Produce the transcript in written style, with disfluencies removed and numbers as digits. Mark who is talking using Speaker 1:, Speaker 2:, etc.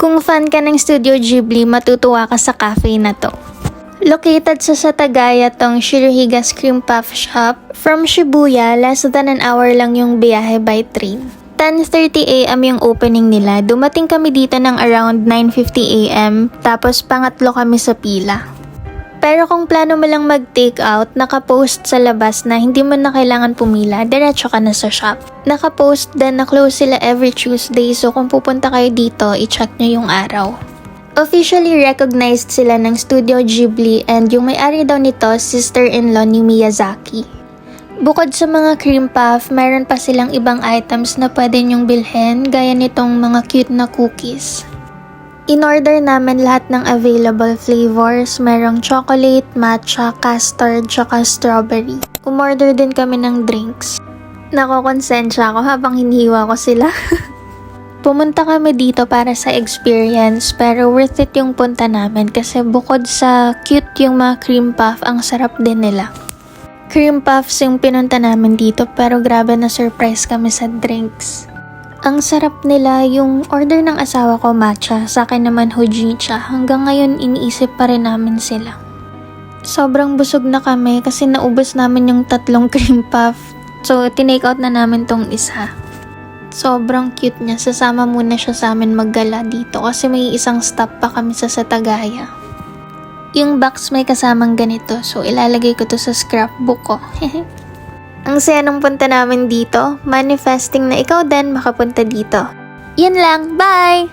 Speaker 1: Kung fan ka ng Studio Ghibli, matutuwa ka sa cafe na to. Located sa Satagaya tong Shirohiga's Cream Puff Shop. From Shibuya, less than an hour lang yung biyahe by train. 10:30 AM yung opening nila. Dumating kami dito ng around 9:50 AM, tapos pangatlo kami sa pila. Pero kung plano mo lang mag-take out, nakapost sa labas na hindi mo na kailangan pumila, diretso ka na sa shop. Nakapost din na close sila every Tuesday, so kung pupunta kayo dito, i-check nyo yung araw. Officially recognized sila ng Studio Ghibli and yung may-ari daw nito, sister-in-law ni Miyazaki. Bukod sa mga cream puff, meron pa silang ibang items na pwede nyong bilhin, gaya nitong mga cute na cookies. In-order namin lahat ng available flavors. Merong chocolate, matcha, custard, tsaka strawberry. Umorder din kami ng drinks. Nakokonsensya ako habang hinihiwa ko sila. Pumunta kami dito para sa experience, pero worth it yung punta namin kasi bukod sa cute yung mga cream puff, ang sarap din nila. Cream puffs yung pinunta namin dito, pero grabe na surprise kami sa drinks. Ang sarap nila. Yung order ng asawa ko matcha, sa akin naman hojicha. Hanggang ngayon iniisip pa rin namin sila. Sobrang busog na kami kasi naubos namin yung 3 cream puff. So tinake out na namin tong isa. Sobrang cute niya. Sasama muna siya sa amin maggala dito kasi may isang stop pa kami sa Satagaya. Yung box may kasamang ganito, so ilalagay ko to sa scrapbook ko. Ang saya nung punta namin dito, manifesting na ikaw din makapunta dito. Yan lang, bye!